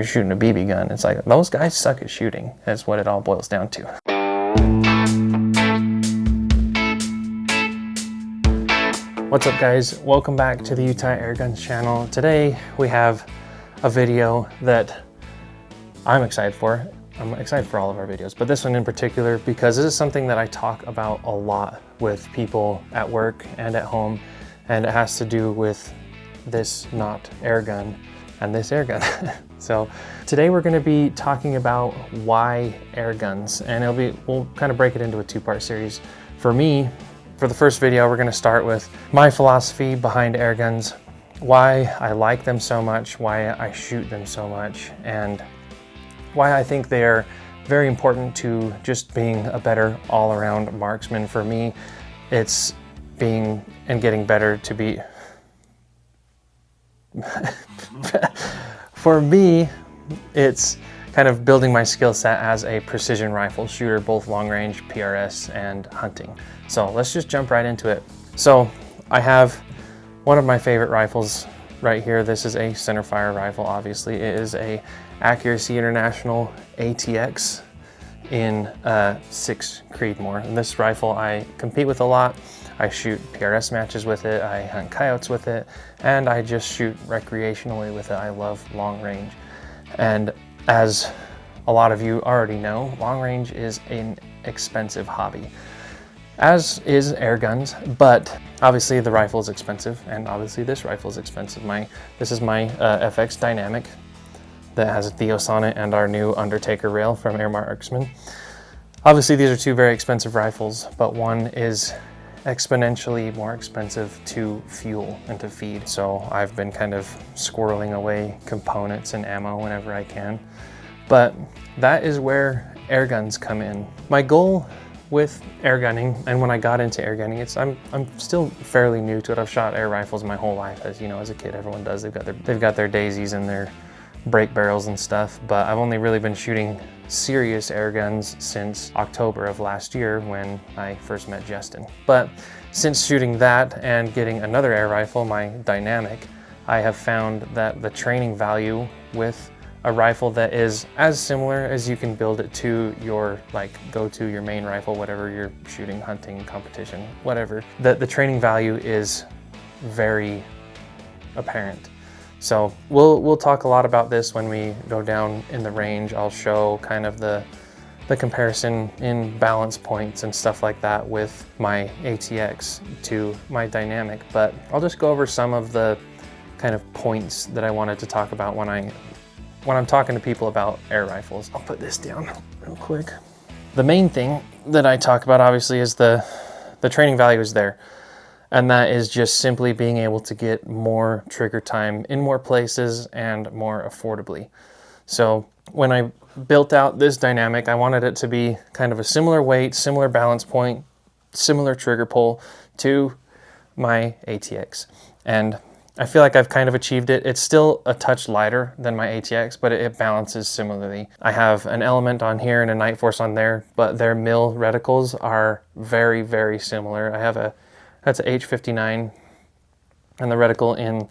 you're shooting a BB gun. It's like, those guys suck at shooting. That's what it all boils down to. What's up, guys? Welcome back to the Utah Airguns channel. Today we have a video that I'm excited for. I'm excited for all of our videos, but this one in particular because this is something that I talk about a lot with people at work and at home, and it has to do with this not air gun and this air gun. So today we're going to be talking about why air guns, and we'll kind of break it into a two-part series. For me, for the first video, we're going to start with my philosophy behind air guns, why I like them so much, why I shoot them so much, and why I think they are very important to just being a better all-around marksman. For me, it's being and getting better to be. For me, it's kind of building my skill set as a precision rifle shooter, both long range, PRS, and hunting. So let's just jump right into it. So I have one of my favorite rifles right here. This is a centerfire rifle, obviously. It is a Accuracy International ATX in 6 Creedmoor. And this rifle I compete with a lot. I shoot PRS matches with it, I hunt coyotes with it, and I just shoot recreationally with it. I love long range. And as a lot of you already know, long range is an expensive hobby, as is air guns, but obviously the rifle is expensive, and obviously this rifle is expensive. This is my FX Dynamic that has a Theos on it and our new Undertaker rail from Marksman. Obviously these are two very expensive rifles, but one is exponentially more expensive to fuel and to feed. So I've been kind of squirreling away components and ammo whenever I can. But that is where air guns come in. My goal with air gunning, and when I got into air gunning, I'm still fairly new to it. I've shot air rifles my whole life, as you know, as a kid, everyone does. They've got their daisies and their break barrels and stuff, but I've only really been shooting serious air guns since October of last year when I first met Justin. But since shooting that and getting another air rifle, my Dynamic, I have found that the training value with a rifle that is as similar as you can build it to your your main rifle, whatever you're shooting, hunting, competition, whatever, that the training value is very apparent. So we'll talk a lot about this when we go down in the range. I'll show kind of the comparison in balance points and stuff like that with my ATX to my Dynamic, but I'll just go over some of the kind of points that I wanted to talk about when I'm talking to people about air rifles. I'll put this down real quick. The main thing that I talk about obviously is the training value is there. And that is just simply being able to get more trigger time in more places and more affordably. So when I built out this Dynamic, I wanted it to be kind of a similar weight, similar balance point, similar trigger pull to my ATX. And I feel like I've kind of achieved it. It's still a touch lighter than my ATX, but it balances similarly. I have an Element on here and a Night Force on there, but their mill reticles are very, very similar. I have that's a H59, and the reticle in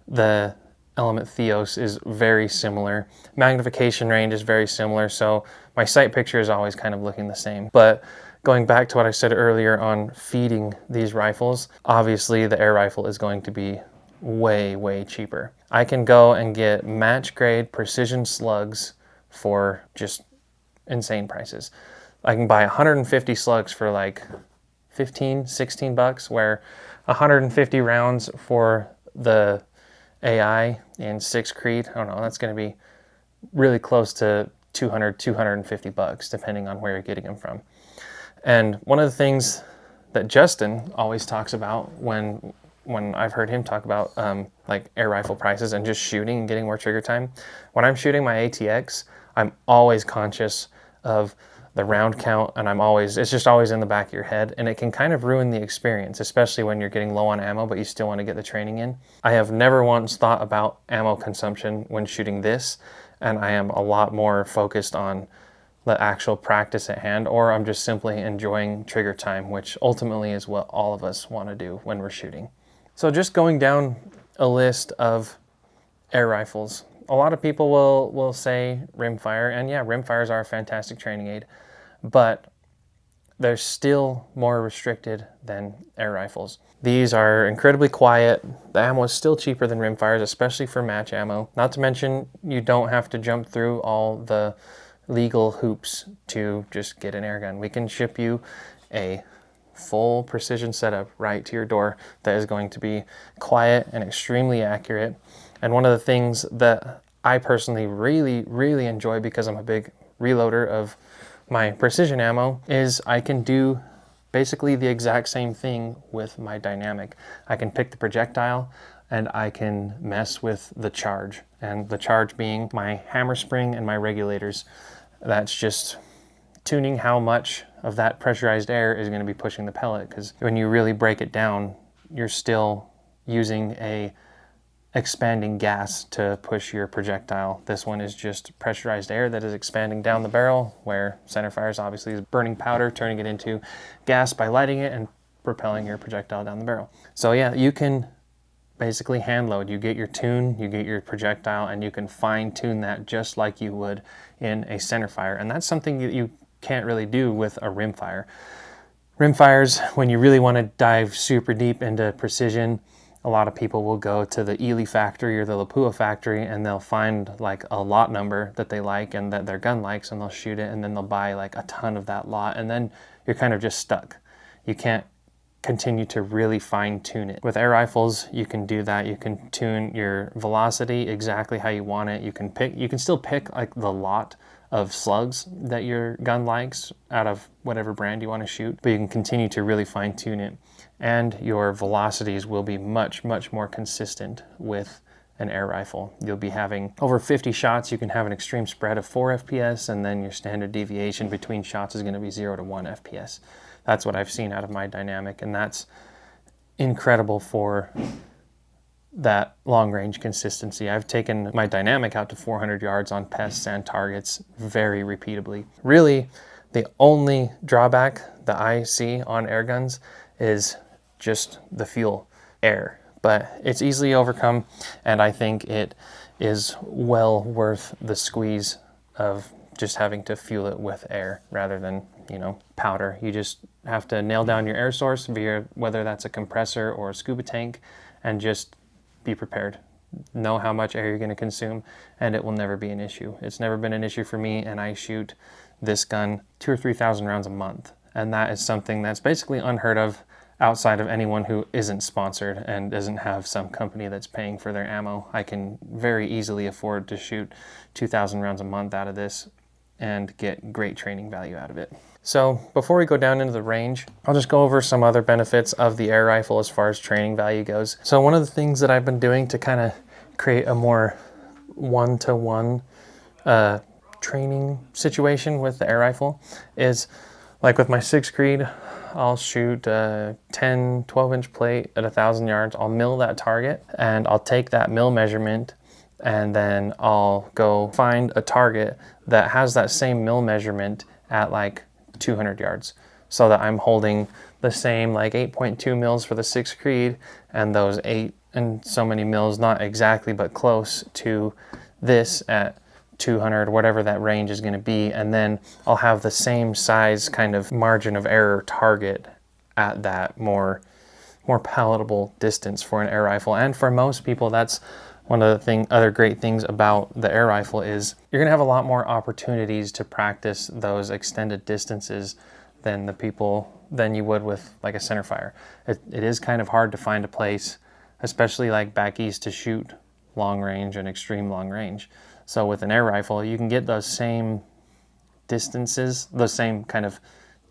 the Element Theos is very similar. Magnification range is very similar, so my sight picture is always kind of looking the same. But going back to what I said earlier on feeding these rifles, obviously the air rifle is going to be way, way cheaper. I can go and get match grade precision slugs for just insane prices. I can buy 150 slugs for like 15, 16 bucks, where 150 rounds for the AI in 6 Creed, I don't know, that's going to be really close to 200, 250 bucks, depending on where you're getting them from. And one of the things that Justin always talks about when I've heard him talk about like air rifle prices and just shooting and getting more trigger time, when I'm shooting my ATX, I'm always conscious of the round count, and it's just always in the back of your head, and it can kind of ruin the experience, especially when you're getting low on ammo, but you still want to get the training in. I have never once thought about ammo consumption when shooting this, and I am a lot more focused on the actual practice at hand, or I'm just simply enjoying trigger time, which ultimately is what all of us want to do when we're shooting. So just going down a list of air rifles, a lot of people will say rimfire, and yeah, rimfires are a fantastic training aid, but they're still more restricted than air rifles. These are incredibly quiet. The ammo is still cheaper than rimfires, especially for match ammo. Not to mention, you don't have to jump through all the legal hoops to just get an air gun. We can ship you a full precision setup right to your door that is going to be quiet and extremely accurate. And one of the things that I personally really enjoy, because I'm a big reloader of my precision ammo, is I can do basically the exact same thing with my dynamic. I can pick the projectile and I can mess with the charge, and the charge being my hammer spring and my regulators. That's just tuning how much of that pressurized air is going to be pushing the pellet, because when you really break it down, you're still using a expanding gas to push your projectile. This one is just pressurized air that is expanding down the barrel, where centerfire is obviously burning powder, turning it into gas by lighting it and propelling your projectile down the barrel. So yeah, you can basically hand load. You get your tune, you get your projectile, and you can fine tune that just like you would in a centerfire. And that's something you can't really do with a rimfire. Rimfires, when you really want to dive super deep into precision, a lot of people will go to the Ely factory or the Lapua factory, and they'll find like a lot number that they like and that their gun likes, and they'll shoot it, and then they'll buy like a ton of that lot, and then you're kind of just stuck. You can't continue to really fine tune it. With air rifles, you can do that. You can tune your velocity exactly how you want it. You can still pick like the lot of slugs that your gun likes out of whatever brand you want to shoot, but you can continue to really fine tune it. And your velocities will be much more consistent with an air rifle. You'll be having over 50 shots. You can have an extreme spread of 4 FPS, and then your standard deviation between shots is going to be 0 to 1 FPS. That's what I've seen out of my dynamic, and that's incredible for that long range consistency. I've taken my dynamic out to 400 yards on pests and targets very repeatably. Really, the only drawback that I see on air guns is just the fuel, air, but it's easily overcome, and I think it is well worth the squeeze of just having to fuel it with air rather than, powder. You just have to nail down your air source via whether that's a compressor or a scuba tank, and just be prepared. Know how much air you're going to consume, and it will never be an issue. It's never been an issue for me, and I shoot this gun 2,000 or 3,000 rounds a month, and that is something that's basically unheard of outside of anyone who isn't sponsored and doesn't have some company that's paying for their ammo. I can very easily afford to shoot 2,000 rounds a month out of this and get great training value out of it. So before we go down into the range, I'll just go over some other benefits of the air rifle as far as training value goes. So one of the things that I've been doing to kind of create a more one-to-one training situation with the air rifle is, like with my 6 Creed, I'll shoot a 10, 12-inch plate at 1,000 yards. I'll mill that target, and I'll take that mill measurement, and then I'll go find a target that has that same mill measurement at like 200 yards, so that I'm holding the same like 8.2 mils for the 6 Creed, and those 8 and so many mils, not exactly, but close to this at 200, whatever that range is going to be, and then I'll have the same size kind of margin of error target at that more palatable distance for an air rifle. And for most people, that's one of the other great things about the air rifle is you're going to have a lot more opportunities to practice those extended distances than you would with like a centerfire. It is kind of hard to find a place, especially like back east, to shoot long range and extreme long range. So with an air rifle, you can get those same distances, those same kind of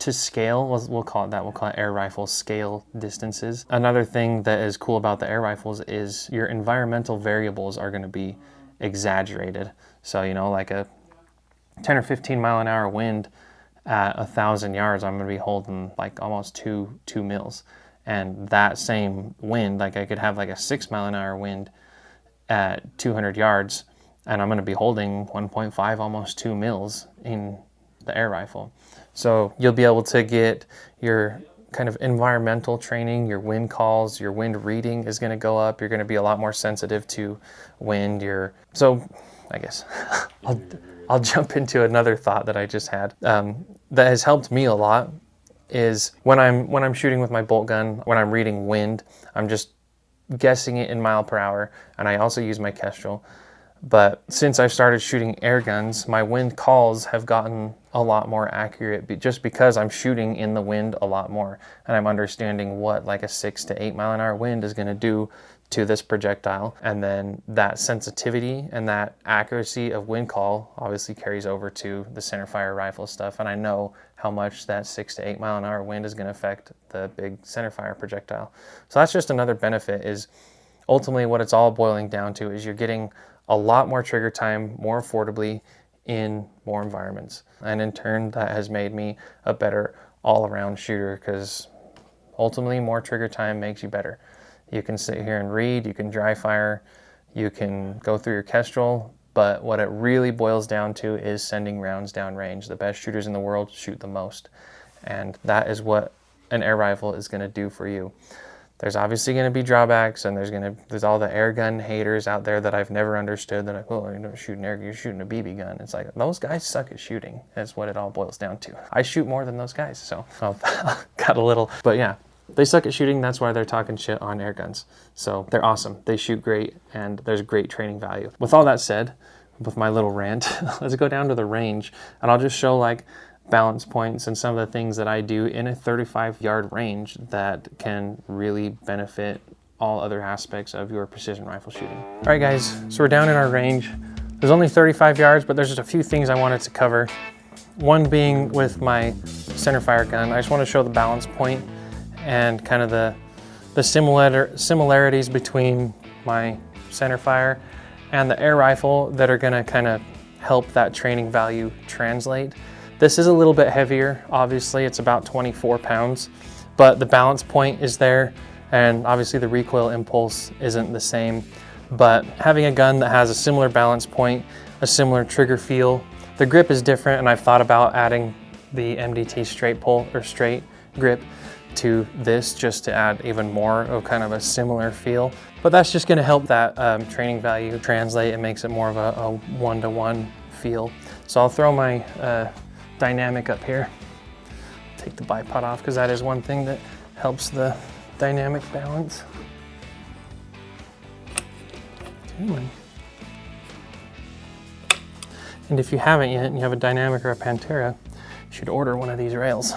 to scale, we'll call it that. We'll call it air rifle scale distances. Another thing that is cool about the air rifles is your environmental variables are going to be exaggerated. So, like a 10 or 15 mile an hour wind at 1,000 yards, I'm going to be holding like almost two mils. And that same wind, like I could have like a 6 mile an hour wind at 200 yards, and I'm going to be holding 1.5, almost 2 mils in the air rifle. So you'll be able to get your kind of environmental training, your wind calls, your wind reading is going to go up. You're going to be a lot more sensitive to wind. So I guess I'll jump into another thought that I just had that has helped me a lot is when I'm shooting with my bolt gun, when I'm reading wind, I'm just guessing it in mile per hour, and I also use my Kestrel. But since I started shooting air guns, my wind calls have gotten a lot more accurate just because I'm shooting in the wind a lot more, and I'm understanding what like a 6 to 8 mile an hour wind is going to do to this projectile. And then that sensitivity and that accuracy of wind call obviously carries over to the centerfire rifle stuff, and I know how much that 6 to 8 mile an hour wind is going to affect the big centerfire projectile. So that's just another benefit. Is ultimately what it's all boiling down to is you're getting a lot more trigger time more affordably in more environments. And in turn, that has made me a better all-around shooter, because ultimately more trigger time makes you better. You can sit here and read, you can dry fire, you can go through your Kestrel, but what it really boils down to is sending rounds down range. The best shooters in the world shoot the most, and that is what an air rifle is going to do for you. There's obviously going to be drawbacks, and there's all the air gun haters out there that I've never understood. That like, oh, you're not shooting air, you're shooting a BB gun. It's like, those guys suck at shooting. That's what it all boils down to. I shoot more than those guys, so got a little, but yeah, they suck at shooting. That's why they're talking shit on air guns. So they're awesome. They shoot great, and there's great training value. With all that said, with my little rant, let's go down to the range, and I'll just show like balance points and some of the things that I do in a 35-yard range that can really benefit all other aspects of your precision rifle shooting. All right, guys, so we're down in our range. There's only 35 yards, but there's just a few things I wanted to cover. One being with my centerfire gun. I just want to show the balance point and kind of the similarities between my centerfire and the air rifle that are going to kind of help that training value translate. This is a little bit heavier, obviously. It's about 24 pounds, but the balance point is there, and obviously the recoil impulse isn't the same. But having a gun that has a similar balance point, a similar trigger feel, the grip is different, and I've thought about adding the MDT straight pull or straight grip to this just to add even more of kind of a similar feel. But that's just going to help that training value translate. It makes it more of a one-to-one feel. So I'll throw my dynamic up here. Take the bipod off, because that is one thing that helps the dynamic balance. And if you haven't yet and you have a dynamic or a Pantera, you should order one of these rails.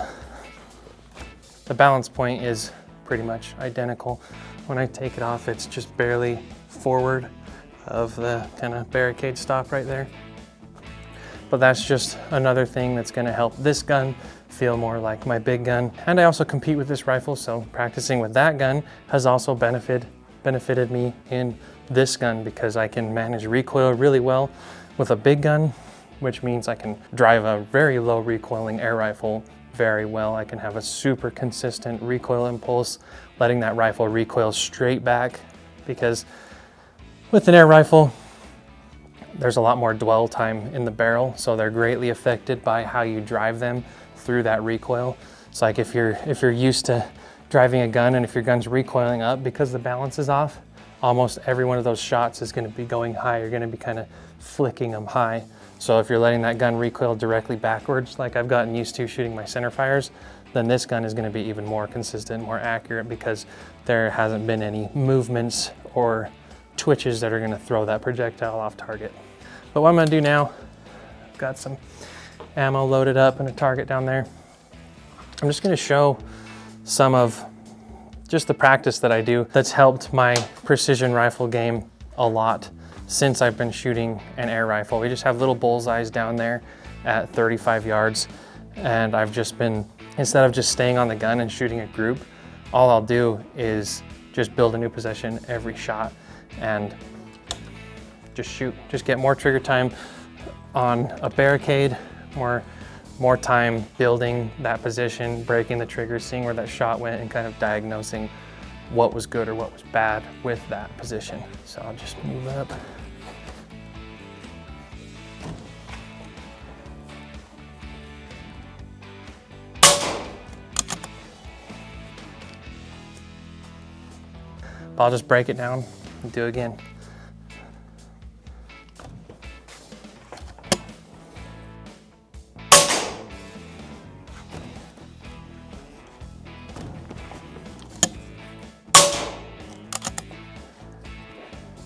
The balance point is pretty much identical. When I take it off, it's just barely forward of the kind of barricade stop right there. But that's just another thing that's going to help this gun feel more like my big gun. And I also compete with this rifle, so practicing with that gun has also benefited me in this gun, because I can manage recoil really well with a big gun, which means I can drive a very low recoiling air rifle very well. I can have a super consistent recoil impulse, letting that rifle recoil straight back, because with an air rifle, there's a lot more dwell time in the barrel, so they're greatly affected by how you drive them through that recoil. It's like if you're used to driving a gun, and if your gun's recoiling up because the balance is off, almost every one of those shots is going to be going high. You're going to be kind of flicking them high. So if you're letting that gun recoil directly backwards, like I've gotten used to shooting my centerfires, then this gun is going to be even more consistent, more accurate, because there hasn't been any movements or twitches that are going to throw that projectile off target. But what I'm going to do now, I've got some ammo loaded up and a target down there. I'm just going to show some of just the practice that I do that's helped my precision rifle game a lot since I've been shooting an air rifle. We just have little bullseyes down there at 35 yards, and I've just been, instead of just staying on the gun and shooting a group, all I'll do is just build a new position every shot and just shoot. Just get more trigger time on a barricade, more time building that position, breaking the trigger, seeing where that shot went, and kind of diagnosing what was good or what was bad with that position. So I'll just move up. but I'll just break it down and do it again.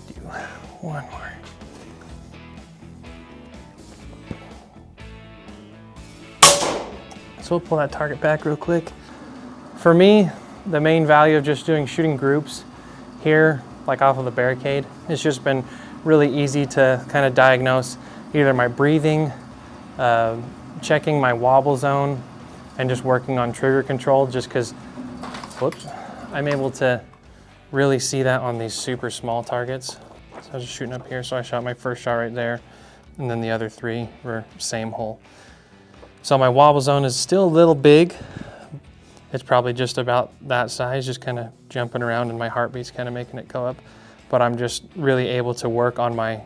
Do one more. So we'll pull that target back real quick. For me, the main value of just doing shooting groups here, like off of the barricade, it's just been really easy to kind of diagnose either my breathing, checking my wobble zone, and just working on trigger control, just because, whoops, I'm able to really see that on these super small targets. So I was just shooting up here, so I shot my first shot right there, and then the other 3 were same hole. So my wobble zone is still a little big. It's probably just about that size, just kind of jumping around, and my heartbeat's kind of making it go up. But I'm just really able to work on my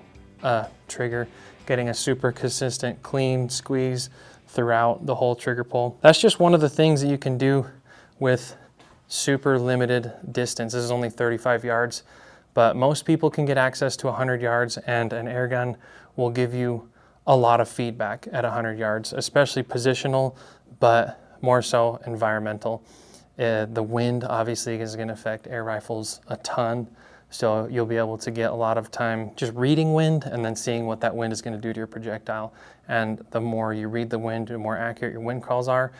trigger, getting a super consistent, clean squeeze throughout the whole trigger pull. That's just one of the things that you can do with super limited distance. This is only 35 yards, but most people can get access to 100 yards, and an air gun will give you a lot of feedback at 100 yards, especially positional, but more so environmental. The wind obviously is going to affect air rifles a ton, so you'll be able to get a lot of time just reading wind and then seeing what that wind is going to do to your projectile. And the more you read the wind, the more accurate your wind calls are,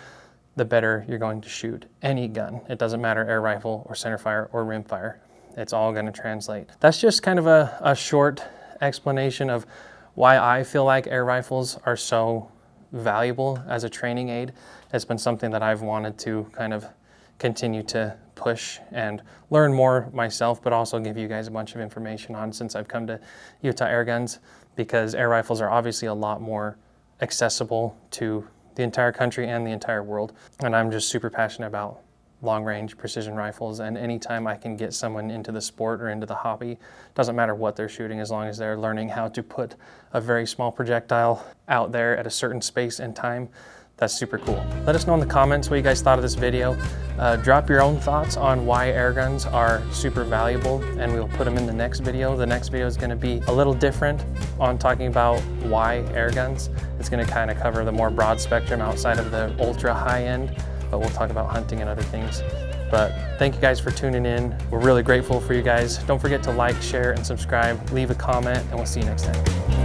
the better you're going to shoot any gun. It doesn't matter air rifle or centerfire or rimfire. It's all going to translate. That's just kind of a short explanation of why I feel like air rifles are so valuable as a training aid. It's been something that I've wanted to kind of continue to push and learn more myself, but also give you guys a bunch of information on since I've come to Utah Airguns, because air rifles are obviously a lot more accessible to the entire country and the entire world. And I'm just super passionate about long-range precision rifles, and anytime I can get someone into the sport or into the hobby, doesn't matter what they're shooting, as long as they're learning how to put a very small projectile out there at a certain space and time, that's super cool. Let us know in the comments what you guys thought of this video. Drop your own thoughts on why air guns are super valuable, and we'll put them in the next video. The next video is going to be a little different on talking about why air guns. It's going to kind of cover the more broad spectrum outside of the ultra high end, but we'll talk about hunting and other things. But thank you guys for tuning in. We're really grateful for you guys. Don't forget to like, share, and subscribe. Leave a comment, and we'll see you next time.